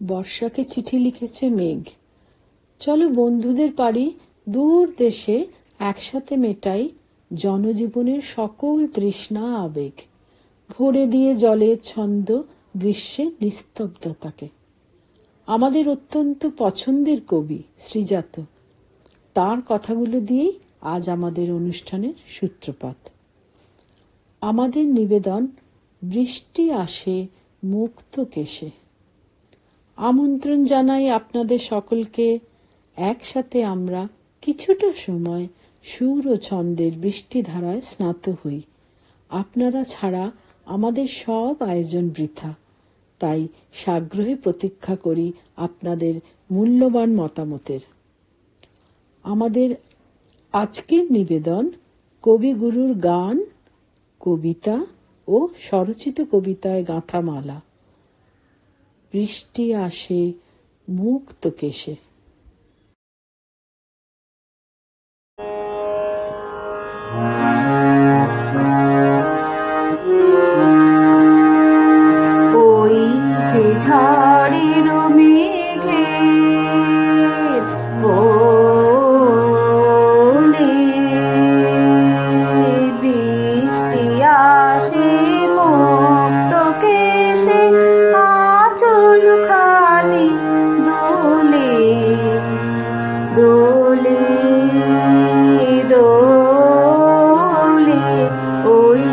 বর্ষাকে চিঠি লিখেছে মেঘ, চলো বন্ধুদের পারি দূর দেশে, একসাথে মেটাই জনজীবনের সকল তৃষ্ণা আবেগ, ভরে দিয়ে জলের ছন্দ গ্রীষ্মের নিস্তব্ধতাকে। আমাদের অত্যন্ত পছন্দের কবি শ্রীজাত, তার কথাগুলো দিয়েই আজ আমাদের অনুষ্ঠানের সূত্রপাত। আমাদের নিবেদন, বৃষ্টি আসে মুক্ত কেশে। আমন্ত্রণ জানাই আপনাদের সকলকে, একসাথে আমরা কিছুটা সময় সুর ও ছন্দের বৃষ্টিধারায় স্নাত হই। আপনারা ছাড়া আমাদের সব আয়োজন বৃথা, তাই সাগ্রহে প্রতীক্ষা করি আপনাদের মূল্যবান মতামতের। আমাদের আজকের নিবেদন কবিগুরুর গান, কবিতা ও স্বরচিত কবিতায় গাঁথা মালা। বৃষ্টি আসে মুক্ত কেশে। ওই যে ঝড়ের মেঘের কোলে বৃষ্টি আসে মুক্ত কেশে, আঁচল খানি দোলে দোলে দোলে। ওই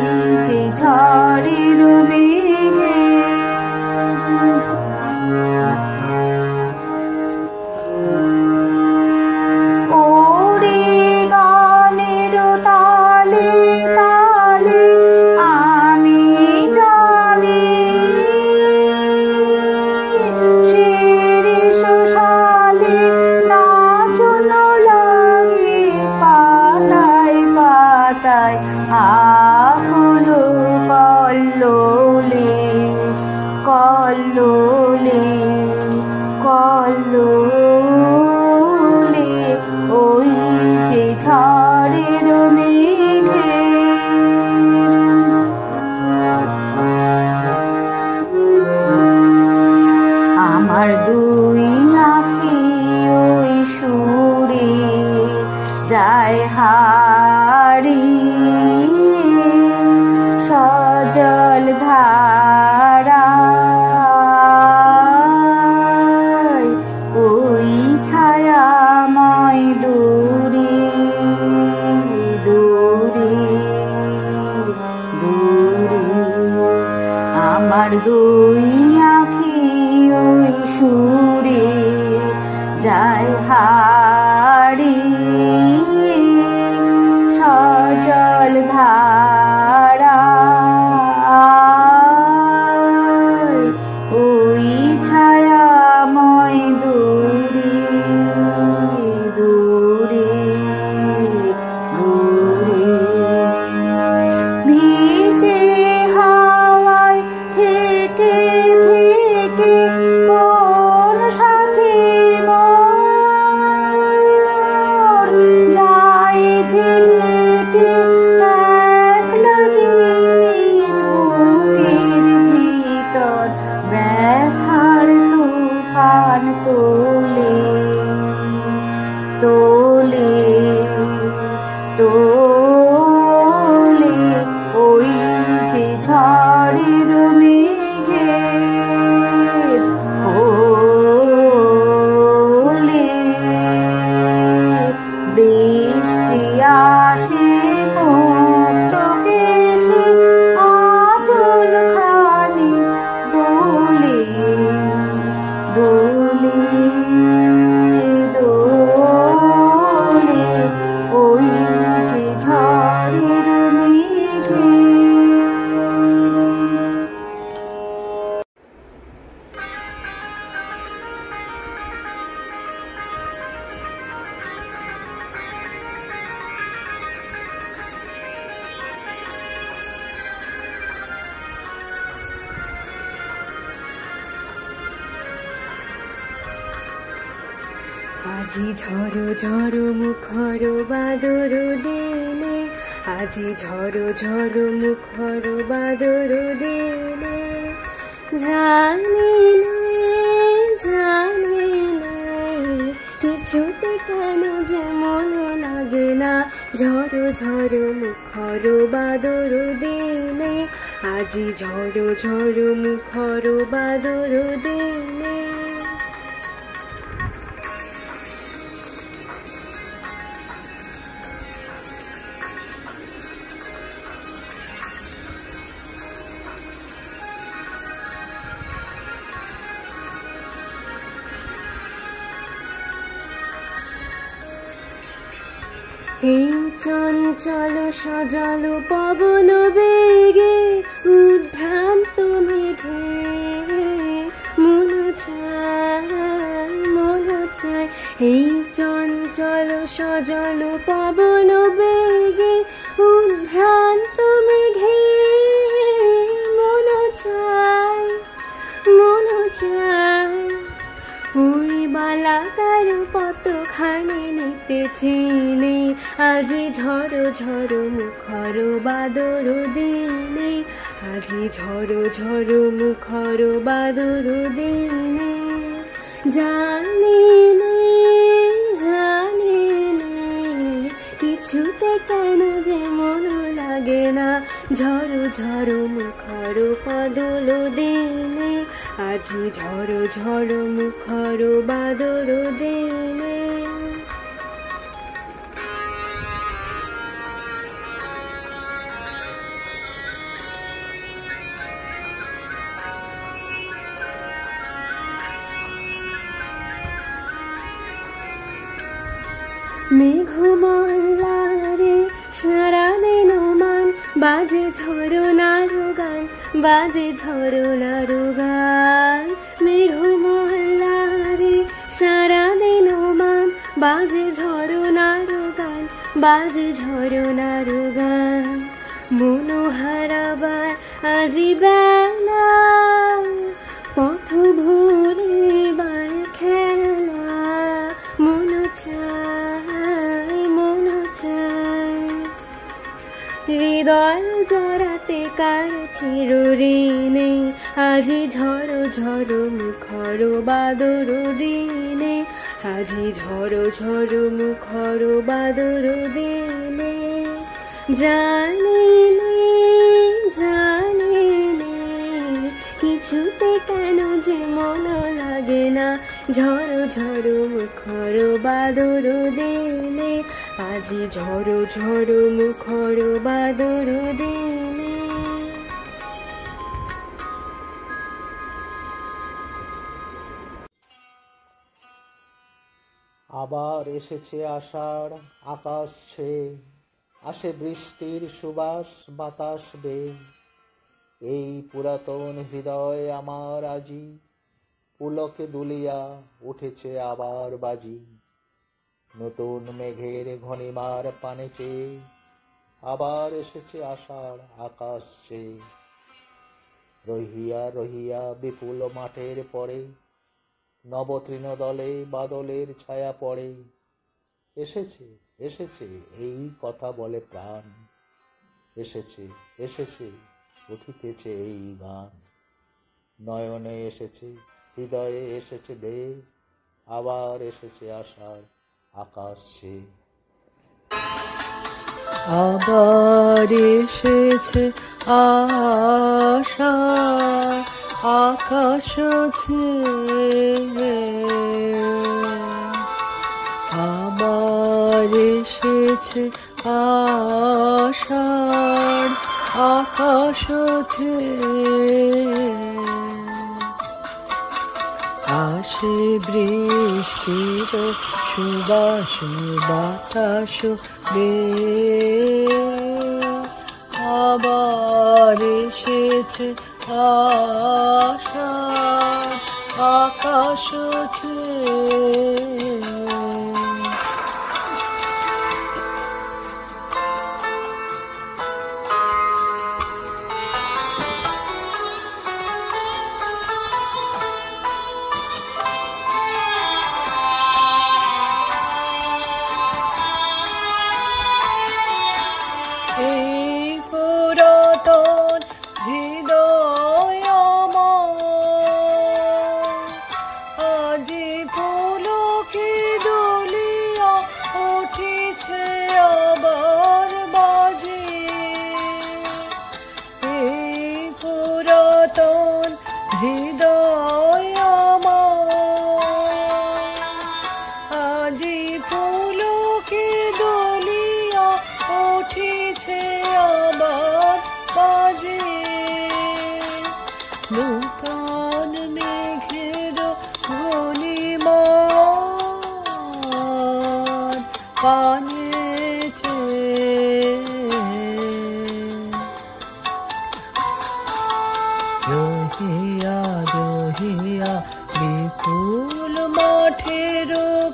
যে ঝড়ের মেঘে ওরে গানের তালে তালে আমি যাবি, শিরিষ সালে নাচন লাগে পাতায় পাতায়, আকুল কল্লোলে কল্লোলে কল্লোলে। ওই যে ঝড়ের মেঘে আমার দুই আঁখি ওই সুরে যায় হারিয়ে, সজল ধারায় ওই ছায়াময় দূরে দূরে দূরে। আমার দুই আঁখি ওই সুরে যায় হারিয়ে, সজল ধারায় ওই ছায়াময় দূরে দূরে দূরে। ভিজে হাওয়ায় থেকে থেকে কোন সাথী মোর যায় ঝিলকে একলা দিনের বুকের ভিতর, ব্যথার তুফান তোলে তোলে তোলে। ওই যে ঝড়ের মেঘের কোলে বৃষ্টি আসে মুক্ত কেশে, আঁচল খানি দোলে দোলে দোলে। ওই যে ঝড়ের মেঘে আজি ঝড়ো ঝড়ো মুখর বাদর দিনে, আজি ঝড়ো ঝড়ো মুখর বাদর দিনে, জানি কেন যে মন লাগে না, ঝড়ো ঝড়ো মুখর বাদর দিনে, আজি ঝড়ো ঝড়ো মুখর বাদর দিনে। এই চঞ্চল সজল পবন বেগে, উদ্ভ্রান্ত মেঘে মন চায়, মন চায়। এই চঞ্চল সজল পবন বেগে, উদ্ভ্রান্ত মেঘে মন চায়, মন চায়। ওই বালাকার পতখানি নিতে চিনে, আজি ঝড়ো ঝড়ো মুখর বাদর দিনে, আজি ঝড়ো ঝড়ো মুখর বাদর দিনে। জানি নে, জানি নে, কিছুতে কেন যে মন লাগে না, ঝড়ো ঝড়ো মুখর বাদর দিনে, আজি ঝড়ো ঝড়ো মুখর বাদর দিনে। মেঘমল্লারে সারা দিন মান, বাজে ঝরনার গান, বাজে ঝরনার গান। মেঘমল্লারে সারা দিন মান, বাজে ঝরনার গান, বাজে ঝরনার গান। মনোহারাবার আজি বেলা, পথ ভুলিবার খেলা, মন চায়, মন চায়। হৃদয় জড়াতে কার চিরঋণে, আজি ঝড়ো ঝড়ো মুখর বাদর দিনে, আজি ঝড়ো ঝড়ো মুখর বাদর দিনে। জানি নে, জানি নে, কিছুতে কেন যে মন লাগে না, ঝড়ো ঝড়ো মুখর বাদর দিনে, আজি ঝড়ো ঝড়ো মুখর বাদর দিনে। আবার এসেছে আষাঢ়, আকাশ ছেয়ে আসে বৃষ্টির সুবাস বাতাস বেয়ে। এই পুরাতন হৃদয় আমার আজি পুলকে দুলিয়া উঠেছে আবার বাজি। নতুন মেঘের ঘনিমার পানে চেয়ে আবার এসেছে আষাঢ়, আকাশ ছেয়ে। রহিয়া রহিয়া বিপুল মাঠের পরে, নবতৃণ দলে বাদলের ছায়া পড়ে। এসেছে এসেছে এই কথা বলে প্রাণ, এসেছে এসেছে উঠিতেছে এই গান। নয়নে এসেছে, হৃদয়ে এসেছে দে, আবার এসেছে আষাঢ়, আকাশ ছেয়ে। আবার এসেছে আষাঢ়, আকাশ ছেয়ে। আবার এসেছে আষাঢ়, আকাশ ছেয়ে। আসে বৃষ্টির সুবাস বাতাস বেয়ে। আবার এসেছে আষাঢ়, আকাশ ছেয়ে। এই পুরাতন হৃদয় আমার আজি ফুল হৃদয় আমার আজি পুলকে দলিয়া উঠিছে আমার বাজে নূতন মেঘের ঘূর্ণিমান কানেছে রহিয়া রহিয়া বিপুল মাঠের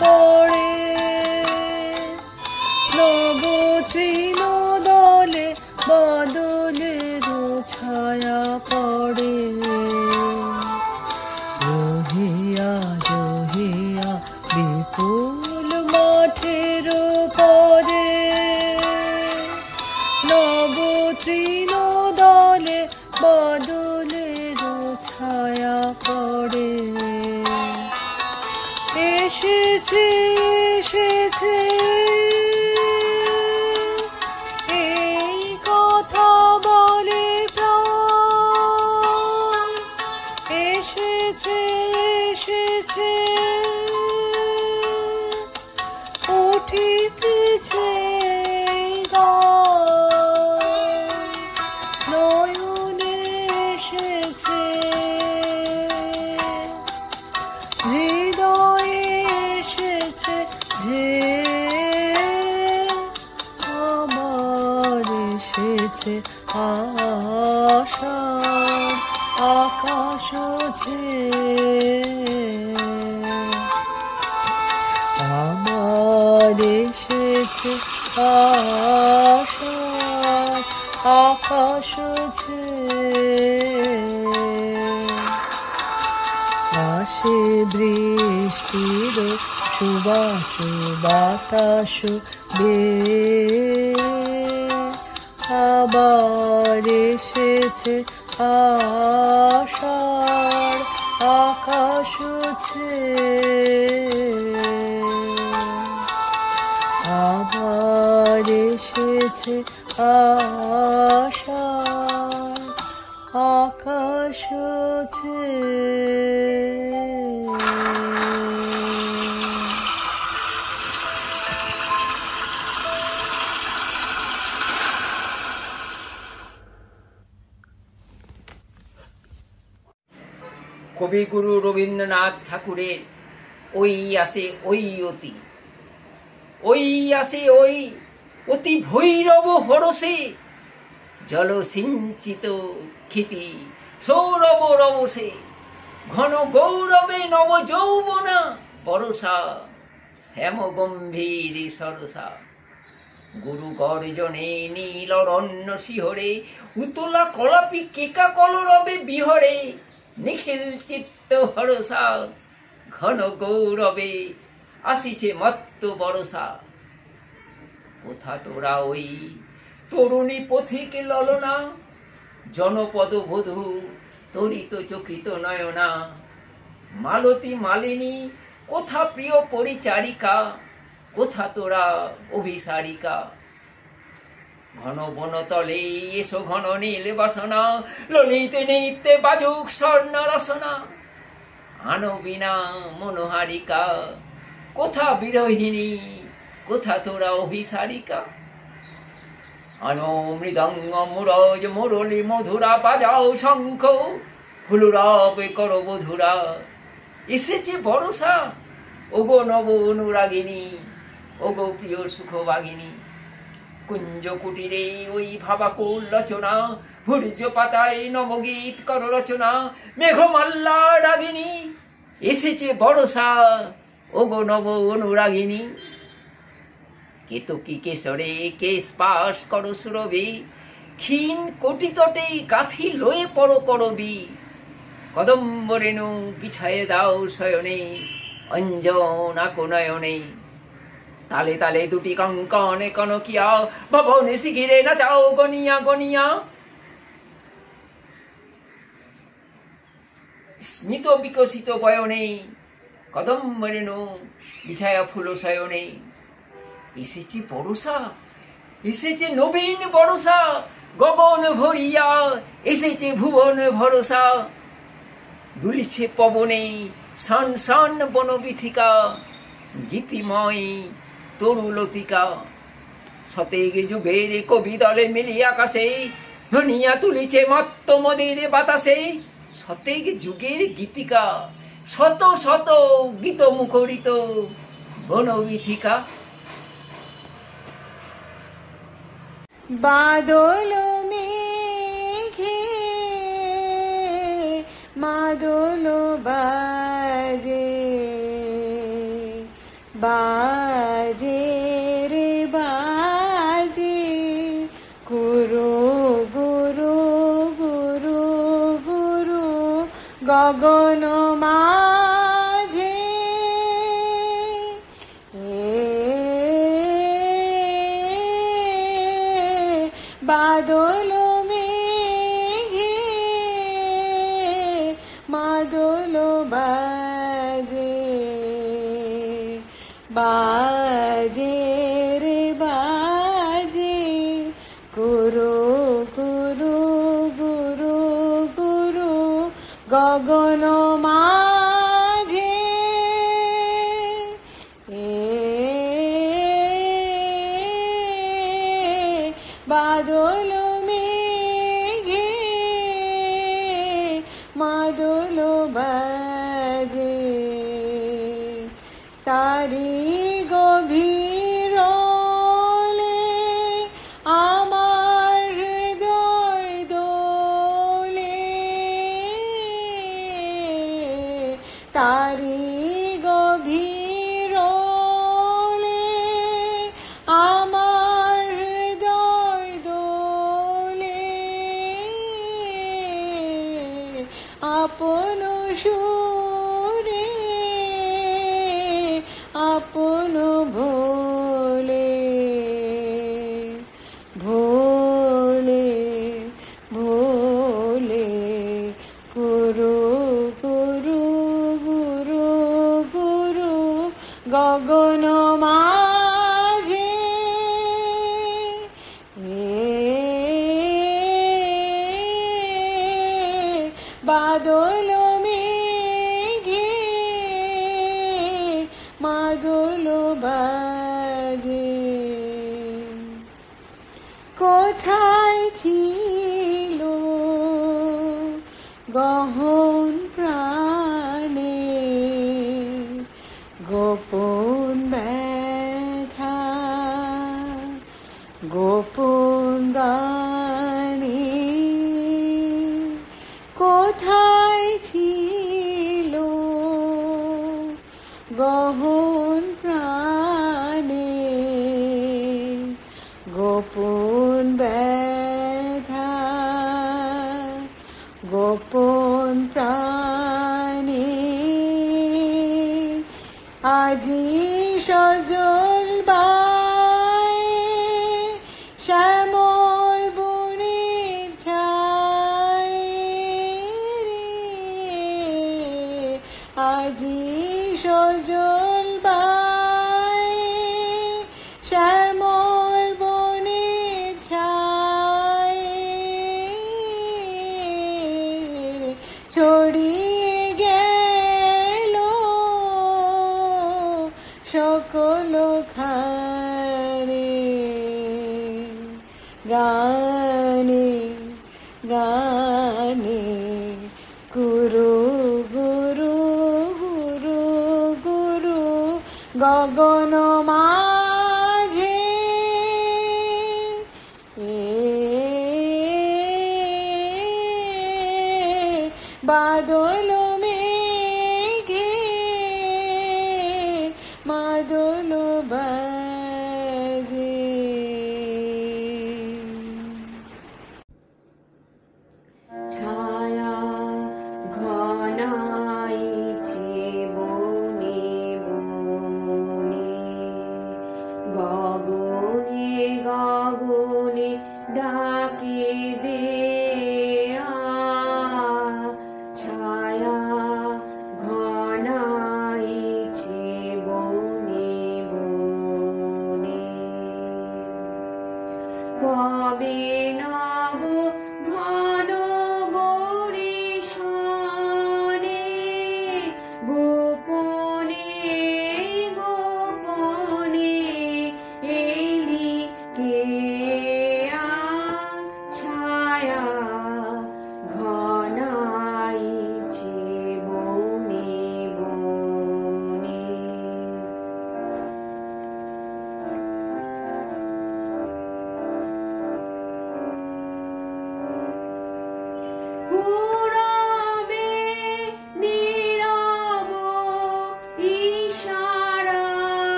পড়ে নব তৃণ দলে বাদলের ছায়া পড়ে রহিয়া রহিয়া বিপুল মাঠের পড়ে নব তৃণ দলে বাদলের ছায়া পড়ে এসেছে এসেছে এই কথা বলে প্রাণ এসেছে এসেছে উঠিতেছে নয়নে এসেছে হৃদয়ে এসেছে হে আমার এসেছে আশার আকাশ আমার এসেছে আশার আকাশ আসে বৃষ্টির সুবাস বাতাস আবার এসেছে আশার আকাশ আবার এসেছে আশার আকাশ কবিগুরু রবীন্দ্রনাথ ঠাকুরের ওই আসে ওই অতি ওই আসে ওই অতি ভৈরব হরসে জল সিঞ্চিত ক্ষিতি সৌরভ রবসে ঘন গৌরবে নব যৌবনা বরসা শ্যাম গম্ভীর সরসা গুরু গর্জনে নীল অরণ্য শিহরে উতলা কলাপি কেকা কলরবে বিহরে নিখিল চিত্ত ভরসা ঘন গৌরবে আসিছে মত্ত বরসা কোথা তোরা ওই তরুণী পথিক ললনা জনপদ বধূ তরিত চকিত নয়না মালতী মালিনী কোথা প্রিয় পরিচারিকা কোথা তোরা অভিসারিকা ঘন বনতলে এসো ঘন নীল বাসনা ললিত নৃত্যে বাজুক স্বর্ণ রসনা আনবিনা মনোহারিকা কোথা বিরহিনী কোথা তোরা অভিসারিকা আনো মৃদঙ্গ মুরজ মুরলি মধুরা বাজাও শঙ্খ হুলুরাবে করো বধুরা এসেছে বরসা ওগো নব অনুরাগিনী ওগো প্রিয় সুখবাগিনী কুঞ্জ কুটিরে ওই ভাবাকুল রচনা ভূর্য পাতায় নবগীত কর রচনা মেঘমাল্লা রাগিনী এসেছে বরসা ওগো নব অনুরাগিনী কেতকী কেশরে কেশ পাশ কর সুরবি ক্ষীণ কোটি তটে কাথি লয়ে পড় করবি কদম্ব রেণু বিছায়ে দাও শয়নে অঞ্জন আকনয়নে তালে তালে দুটি কঙ্কনে কনকিয়া ভবনে শিখিরে নাচাও গনিয়া গনিয়া স্মিত বিকশিত বয়নে কদম্ব রেণু বিছায়া ফুল শয়নে এসেছে বরসা এসেছে নবীন বরসা গগন ভরিয়া এসেছে ভুবন ভরসা দুলিছে পবনে শান শান বনবিথিকা, গীতিময় তরুলতিকা। শতেক যুগের কবি দলে মিলিয়ে আকাশে ধনিয়া তুলিছে মত্ত মদের বাতাসে। শতেক যুগের গীতিকা, শত শত গীত মুখরিত বনবিথিকা। বাদল মেঘে মাদল বাজে, বাজে রে বাজে, গুরু গুরু গুরু গুরু গগন মাঝে। বাদল মেঘে মাদল বাজে, বাজে রে বাজে, গুরু গুরু গুরু গুরু গগন মাঝে। বাদল মেঘে মাদল বাজে, তারি গভীরলে আমার হৃদয় দোলে, তারি গভীরলে আমার হৃদয় দোলে। আপন সুরে আপন ভোলে, ভোলে ভোলে, গুরু গুরু গুরু গুরু গগন মাঝে। বাদল মেঘে মাদল বাজে, কোথায় ছিল গহন প্রাণে গোপন ব্যথা, গোপন গানে, কোথায় ছিল গহন প্রাণে গোপন ব্যথা, গোপন প্রাণে। আজি সজল বায়ে শ্যামল বনের ছায়ে রে, আজি সজল বায়ে শ্যামল বনের ছায়ে, ছড়িয়ে গেল সকল খানে, গানে গানে, গুরু গুরু গুরু গুরু গগন মাঝে। বাদল মেঘে মাদল বাজে। ছায়া ঘনাইছে বনে বনে, গগনে গগনে ডাকে দে আ। ছায়া ঘনাইছে বনে বনে, কবে নব ঘন বরিশানে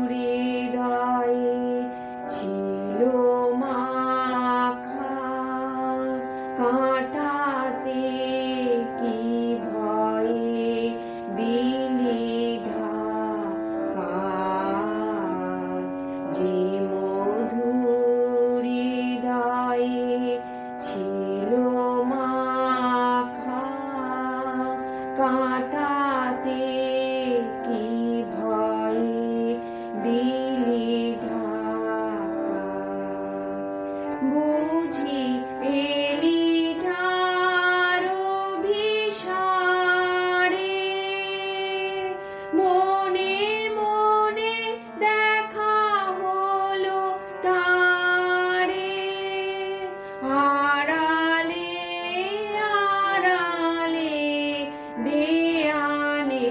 হৃদয়ে ছিল মাখা, কাঁটাতে কি ভয়ে দিলি ঢাকা। যে মধুর হৃদয়ে ছিল মাখা, কাঁটাতে কি ভয়ে দিলি ঢাকা। বুঝি এলি যার অভিসারে, মনে মনে দেখা হলো তারে। আড়ালে আড়ালে দেয়ানে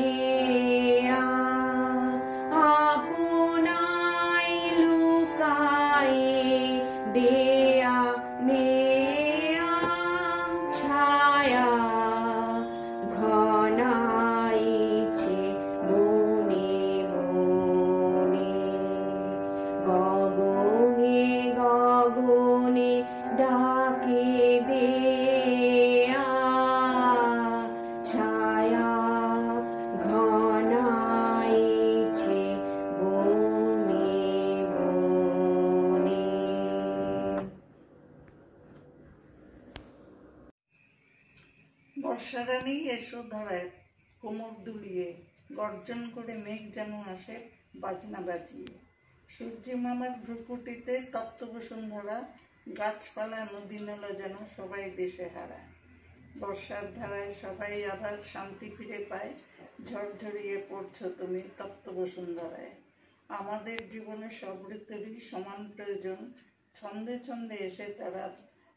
আপনায় লুকায়ে দেয়ানে ছায়া ঘনাইছে বনে বনে। গগনে গগনে ডাকে দেয়া ছায়া ঘনাইছে বনে বনে। বর্ষারানী এসো ধারায় কোমর দুলিয়ে, গর্জন করে মেঘ যেন আসে বাজনা বাজিয়ে। সূর্যি মামার ভ্রুকুটিতে তপ্ত বসুন্ধরা, গাছপালা নদী নালা যেন সবাই দেশে হারা। বর্ষার ধারায় সবাই আবার শান্তি ফিরে পায়, ঝড়ঝড়িয়ে পড়ছ তুমি তপ্ত বসুন্ধরায়। আমাদের জীবনে সব ঋতুরই সমান প্রয়োজন, ছন্দে ছন্দে এসে তারা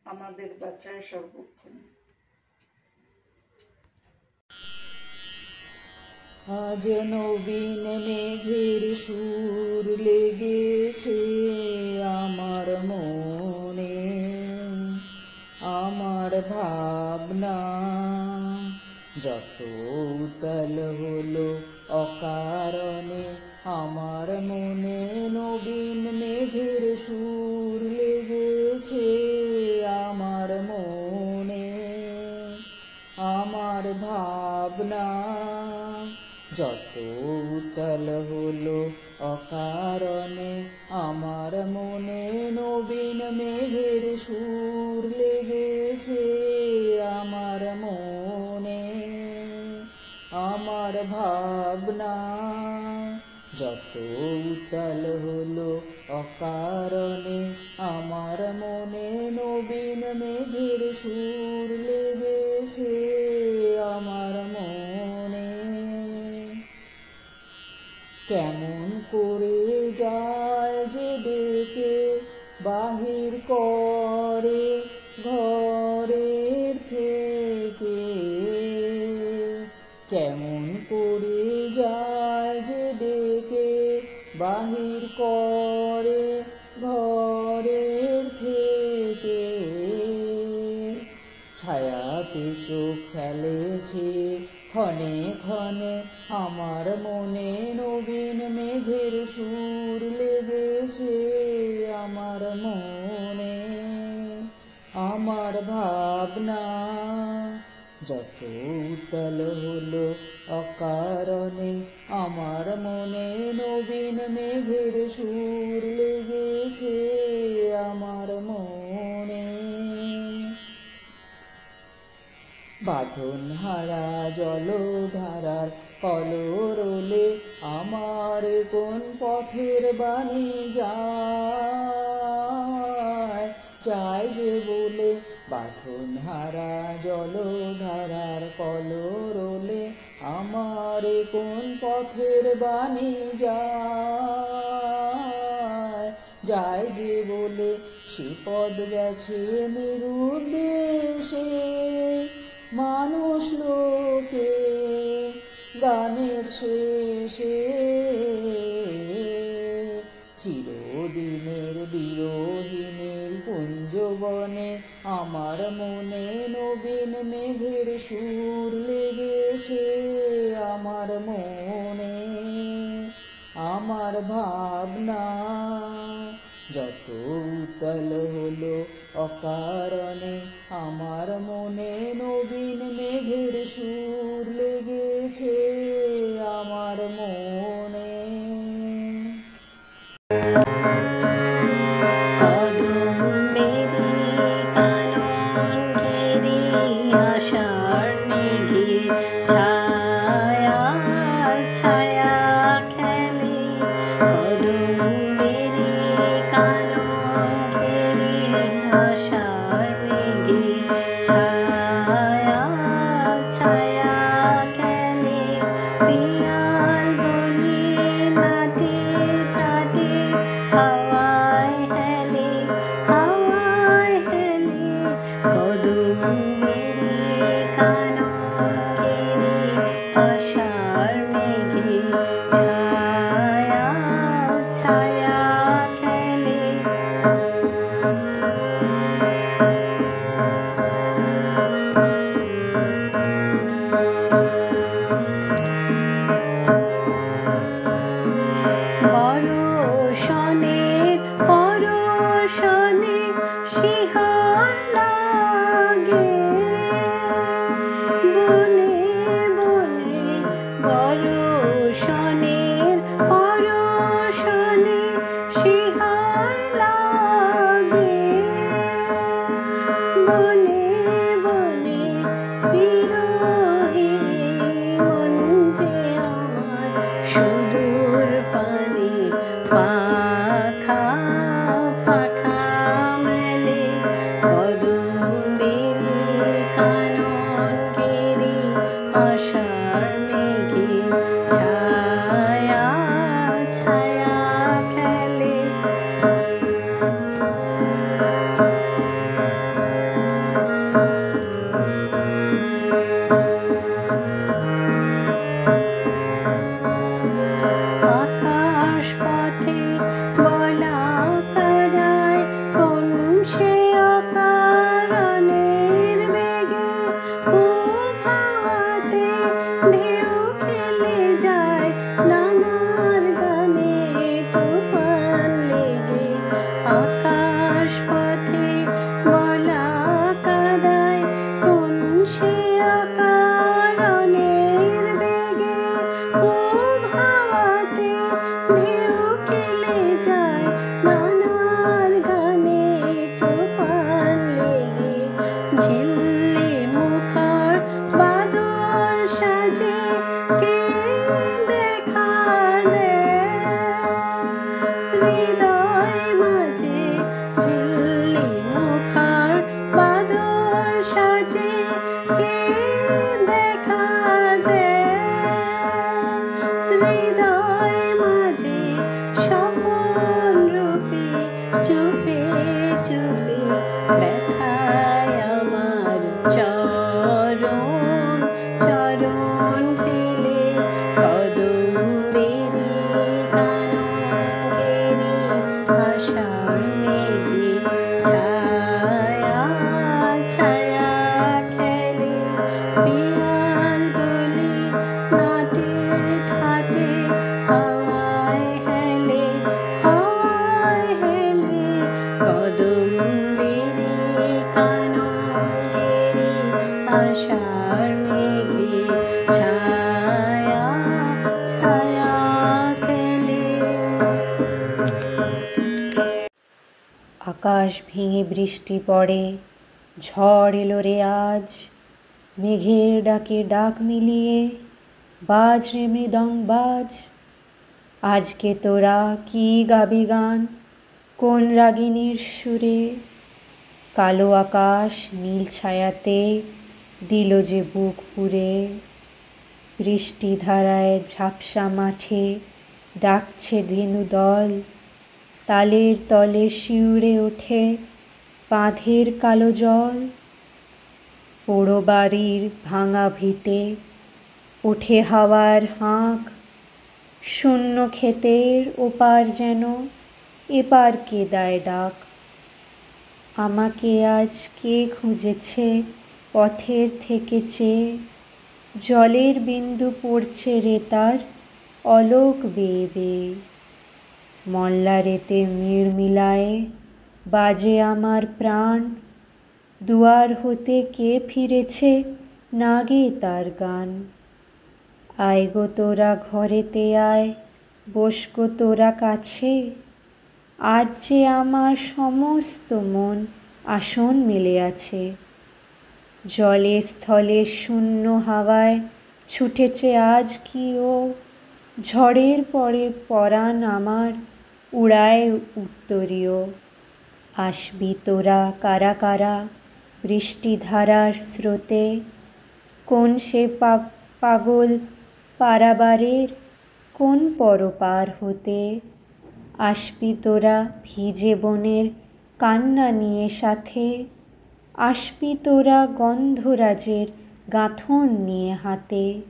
আমাদের বাঁচায় সর্বক্ষণ। আজ নবীন মেঘের সুর লেগেছে আমার মনে, আমার ভাবনা যত উতল হলো অকারণে। আমার মনে নবীন মেঘের সুর লেগেছে আমার মনে, আমার ভাবনা যত উতল হলো অকারণে। আমার মনে নবীন মেঘের সুর লেগেছে আমার মনে, আমার ভাবনা যত উতল হলো অকারণে। আমার মনে নবীন মেঘের সুর লেগেছে আমার মনে। কেমন করে যায় যে ডেকে বাহির করে ঘরের থেকে, কেমন করে যায় যে ডেকে বাহির করে ঘরের থেকে। ছায়াতে চোখ ফেলেছে ক্ষণে ক্ষণে, আমার মনে নবীন মেঘের সুর লেগেছে আমার মনে, আমার ভাবনা যত উতল হলো অকারণে। আমার মনে নবীন মেঘের সুর লেগেছে আমার মনে। বাঁধন হারা জলধারার কলরলে আমার কোন পথের বাণী যায়, যায় যে বলে। বাঁধন হারা জলধারার কলরলে আমার কোন পথের বাণী যায়, যায় যে বলে। সে পথ গেছে নিরুদ্দেশে মানুষ লোকে গানের শেষে। চিরদিনের বিরোহিনীর কুঞ্জবনে আমার মনে নবীন মেঘের সুর লেগেছে আমার মনে, আমার ভাবনা, যত উতল হলো অকারণে আমার মনে নবীন মেঘের সুর লেগেছে আমার মনে। কদম্বেরি কানন ঘেরি আষাঢ় মেঘে ছায়া ছায়া খেলে। কদম্বেরি কানন ঘেরি আষাঢ় মেঘে ছায়া ছায়া খেলে। পিয়াল বলি নাটে ঠাটে হাওয়ায় হেলে হাওয়ায় হেলে। কদম্বেরি কানন ঘেরি আষাঢ় মেঘে ছায়া ছায়া খেলে। বরষণের পরশনে শিহর লাগে বনে বনে। বরষণের পরশনে শিহর লাগে বনে বনে। বিরহী মন যে আমার সুদূর পানে পাখা পাখা মেলে। কদম্বেরি কানন ঘেরি আষাঢ় মেঘে ছায়া ছায়া খেলে। আকাশ পথে বলা কাদায় কোন সে অকারণের বেগে। হাওয়াতে ঢেউ খেলে যায় নানার গানে তুফান লেগে। আকাশ পথে বলা কাদায় কোন সে অকারণের বেগে। হাওয়াতে ঢেউ খেলে যায় নানার গানে তুফান লেগে। ঝিল্লি মুখর বাদল সাজে কে দেখা দেয় হৃদয় মাঝে। ঝিল্লি মুখর বাদল সাজে কে দেখা দেয় হৃদয় মাঝে। স্বপন রূপে চুপে চুপে ব্যথায় আমার চরণ চরণ ফেলে। কদম্বেরি কানন ঘেরি আষাঢ় মেঘে ছায়া ছায়া খেলে। পিয়াল গলি নাটে ঠাটে হাওয়ায় হেলে হাওয়ায় হেলে। কদম্বেরি কানন ঘেরি আষাঢ় মেঘে ছায়া ছায়া খেলে। আকাশ ভেঙে বৃষ্টি পড়ে, ঝড় এলো রে আজ। মেঘের ডাকে ডাক মিলিয়ে বাজ রে মৃদং বাজ। আজকে তোরা কি গাবি গান কোন রাগিনীর সুরে। কালো আকাশ নীল ছায়াতে দিল যে বুক পুড়ে। বৃষ্টি ধারায় ঝাপসা মাঠে ডাকছে ধেনু দল। তালের তলে শিউরে ওঠে বাঁধের কালো জল। পোড়ো বাড়ির ভাঙা ভিতে ওঠে হাওয়ার হাঁক। শূন্য ক্ষেতের ওপার যেন এপার কে দেয় ডাক। আমাকে আজ কে খুঁজেছে পথের থেকে চেয়ে। জলের বিন্দু পড়ছে রে তার অলোক বেয়ে বেয়ে। মল্লারেতে মিড় মিলায়ে বাজে আমার প্রাণ, দুয়ার হতে কে ফিরেছে না গে তার গান। আয় গো তোরা ঘরেতে আয়, বসগো তোরা কাছে, আজ যে আমার সমস্ত মন আসন মেলে আছে। জলে স্থলে শূন্য হাওয়ায় ছুটেছে আজ কি ও, ঝড়ের পরে পরাণ আমার উড়ায় উত্তরীয়। আসবি তোরা কারা কারা বৃষ্টিধারার স্রোতে, কোন সে পাগল পারাবারের কোন পরপার হতে। আসবি তোরা ভিজে বনের কান্না নিয়ে সাথে, আসবি তোরা গন্ধরাজের গাঁথন নিয়ে হাতে।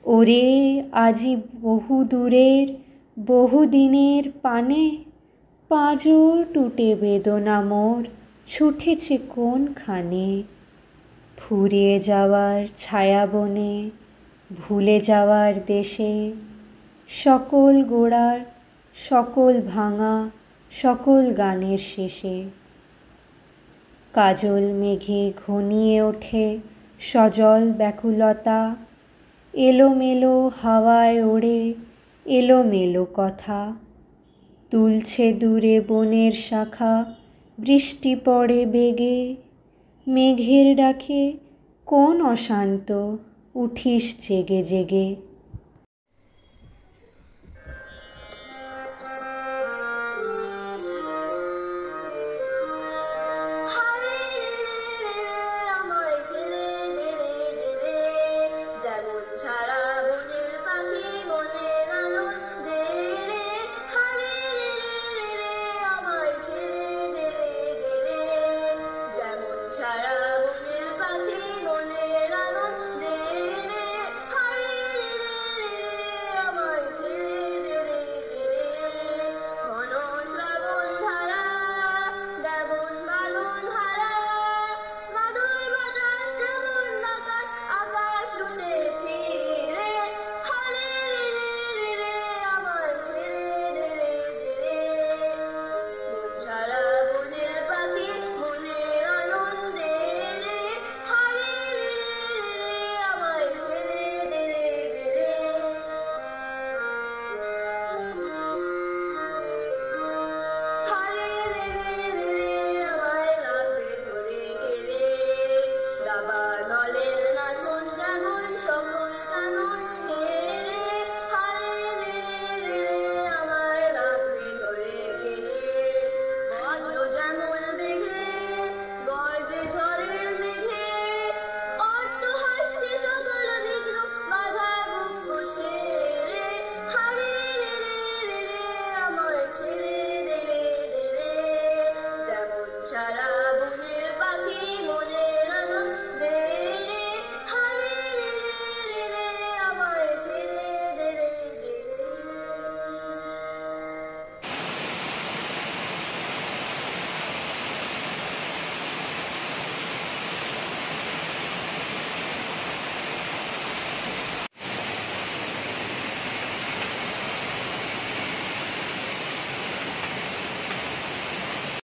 ওরে আজি বহু দূরের বহুদিনের পানে, পাঁজর টুটে বেদনা মোর ছুটেছে কোনখানে। ফুরিয়ে যাওয়ার ছায়াবনে, ভুলে যাওয়ার দেশে, সকল গোড়ার সকল ভাঙা সকল গানের শেষে। কাজল মেঘে ঘনিয়ে ওঠে সজল ব্যাকুলতা, এলোমেলো হাওয়ায় ওড়ে এলোমেলো কথা। তুলছে দূরে বনের শাখা, বৃষ্টি পড়ে বেগে, মেঘের ডাকে কোন অশান্ত উঠিস জেগে জেগে।